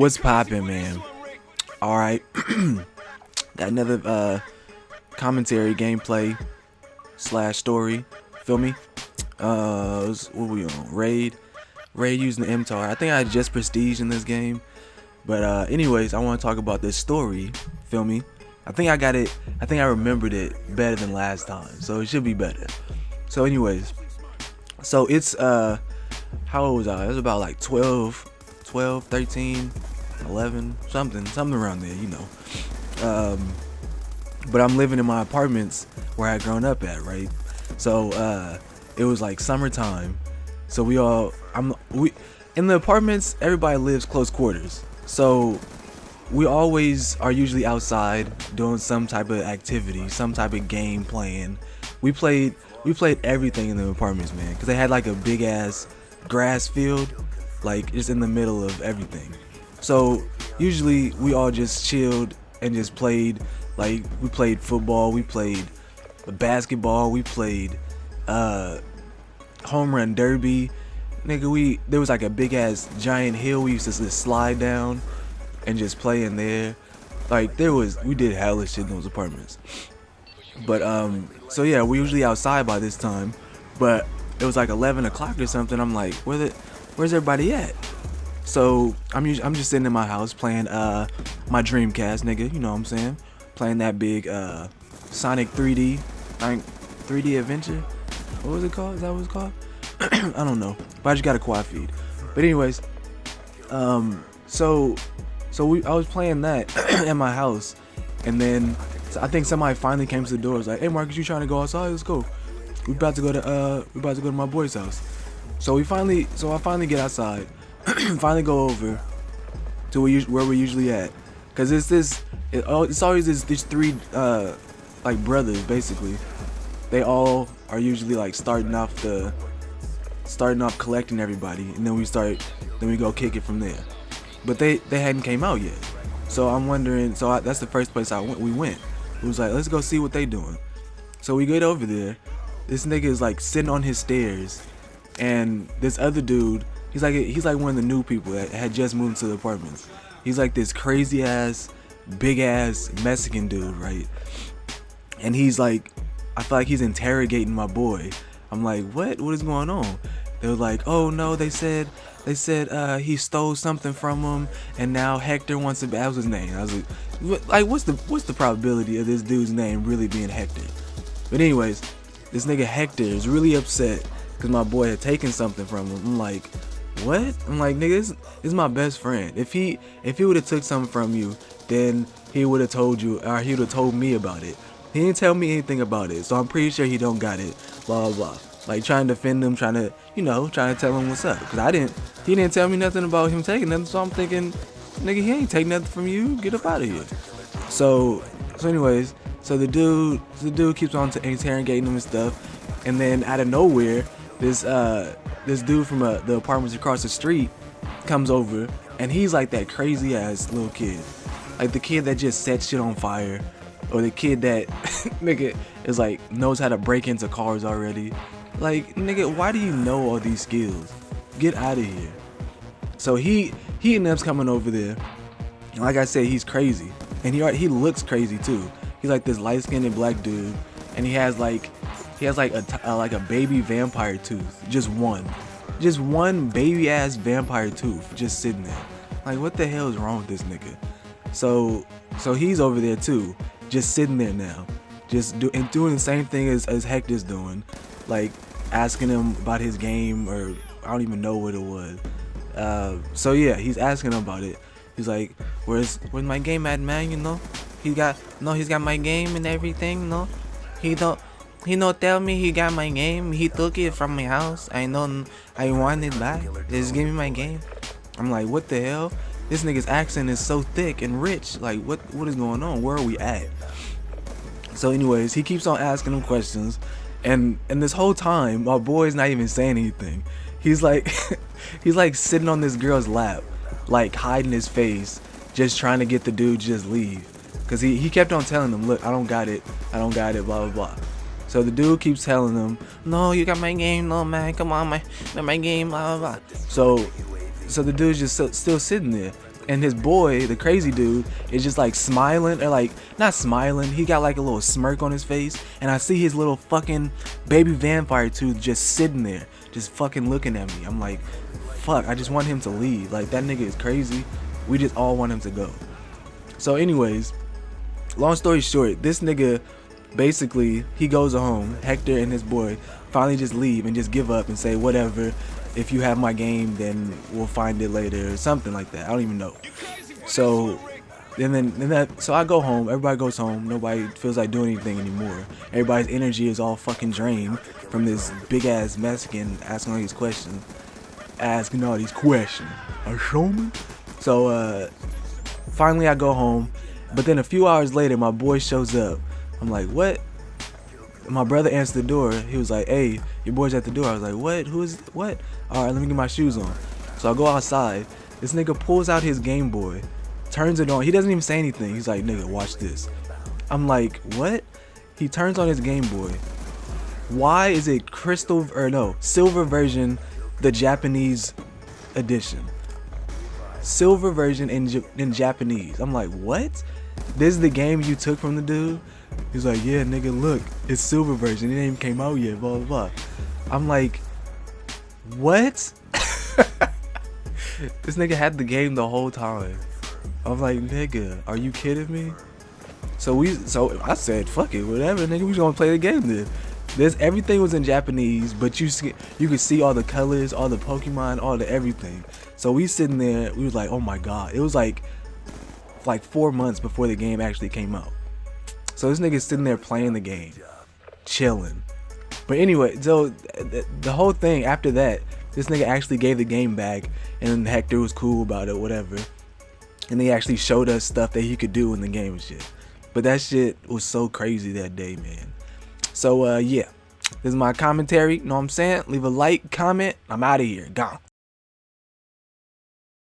What's poppin', man? All right, got another commentary, gameplay slash story. Feel me? What we on? Raid using the MTAR. I think I just prestige in this game, but anyways, I want to talk about this story. Feel me? I think I got it. I think I remembered it better than last time, so it should be better. So, anyways, so it's how old was I? It was about like 12, 13, 11, something around there, you know. But I'm living in my apartments where I grown up at, right? So it was like summertime. So we in the apartments, everybody lives close quarters. So we always are usually outside doing some type of activity, some type of game playing. We played everything in the apartments, man, because they had like a big ass grass field, like just in the middle of everything. So usually we all just chilled and just played. Like we played football, we played basketball, we played home run derby. Nigga, there was like a big ass giant hill we used to just slide down and just play in there. Like we did hella shit in those apartments. But so yeah, we usually outside by this time. But it was like 11 o'clock or something. I'm like, where's everybody at? So I'm just sitting in my house playing my Dreamcast, nigga. You know what I'm saying? Playing that big Sonic 3D, like 3D Adventure. What was it called? Is that what it's called? I don't know. But I just got a quad feed. But anyways, I was playing that at my house, and then I think somebody finally came to the door. It's like, hey Marcus, you trying to go outside? Let's go. We about to go to my boy's house. So I finally get outside, finally go over to where we're usually at, cause it's always these three like brothers basically. They all are usually like starting off collecting everybody, and then we go kick it from there. But they hadn't came out yet, so I'm wondering. That's the first place we went. It was like, let's go see what they doing. So we get over there. This nigga is like sitting on his stairs, and this other dude, he's like one of the new people that had just moved to the apartments. He's like this crazy ass, big ass Mexican dude, right? And he's like, I feel like he's interrogating my boy. I'm like, what is going on? They were like, oh no, they said he stole something from him, and now Hector wants to. That was his name. I was like, what's the probability of this dude's name really being Hector? But anyways, this nigga Hector is really upset because my boy had taken something from him. I'm like, what? I'm like, nigga, this is my best friend. If he would have took something from you, then he would have told you, or he would have told me about it. He didn't tell me anything about it, so I'm pretty sure he don't got it. Blah blah blah. Like trying to defend him, trying to tell him what's up. Cause he didn't tell me nothing about him taking nothing. So I'm thinking, nigga, he ain't take nothing from you. Get up out of here. So anyways, so the dude keeps on interrogating him and stuff, and then out of nowhere, this dude from the apartments across the street comes over, and he's like that crazy ass little kid, like the kid that just sets shit on fire, or the kid that nigga is like knows how to break into cars already. Like, nigga, why do you know all these skills? Get out of here. So he ends up coming over there. And like I said, he's crazy, and he looks crazy too. He's like this light-skinned black dude, and he has like a baby vampire tooth, just one baby ass vampire tooth, just sitting there. Like, what the hell is wrong with this nigga? So he's over there too, just sitting there now, just doing the same thing as Hector's doing, like asking him about his game, or I don't even know what it was. So yeah, he's asking him about it. He's like, where's my game at, man? You know, he's got my game and everything. No, he don't tell me he got my game. He took it from my house. I want it back. Just give me my game. I'm like, what the hell? This nigga's accent is so thick and rich. Like, what is going on? Where are we at? So anyways, he keeps on asking him questions, and this whole time my boy's not even saying anything. He's like he's like sitting on this girl's lap, like hiding his face, just trying to get the dude to just leave. Cause he kept on telling him, look, I don't got it, blah blah blah. So the dude keeps telling him, no, you got my game, no man, come on, my game, blah blah blah. So the dude's just still sitting there. And his boy, the crazy dude, is just like smiling, or like not smiling. He got like a little smirk on his face, and I see his little fucking baby vampire tooth just sitting there, just fucking looking at me. I'm like, fuck, I just want him to leave. Like, that nigga is crazy. We just all want him to go. So anyways, long story short, this nigga basically, he goes home. Hector and his boy finally just leave and just give up and say, whatever, if you have my game, then we'll find it later, or something like that. I don't even know. So so I go home. Everybody goes home. Nobody feels like doing anything anymore. Everybody's energy is all fucking drained from this big ass Mexican asking all these questions. A showman? So finally I go home, but then a few hours later my boy shows up. I'm like, what? My brother answered the door. He was like, hey, your boy's at the door. I was like, what? Who is, what? All right, let me get my shoes on. So I go outside. This nigga pulls out his Game Boy, turns it on. He doesn't even say anything. He's like, nigga, watch this. I'm like, what? He turns on his Game Boy. Why is it silver version, the Japanese edition? Silver version in Japanese. I'm like, what? This is the game you took from the dude? He's like, yeah, nigga, look, it's silver version. It ain't even came out yet, blah, blah, blah. I'm like, what? This nigga had the game the whole time. I'm like, nigga, are you kidding me? So I said, fuck it, whatever, nigga, we just gonna play the game then. Everything was in Japanese, but you could see all the colors, all the Pokemon, all the everything. So we sitting there, we was like, oh my god. It was like 4 months before the game actually came out. So this nigga's sitting there playing the game, chilling. But anyway, so the whole thing after that, this nigga actually gave the game back, and Hector was cool about it, whatever. And they actually showed us stuff that he could do in the game and shit. But that shit was so crazy that day, man. So yeah, this is my commentary. You know what I'm saying? Leave a like, comment. I'm out of here. Gone.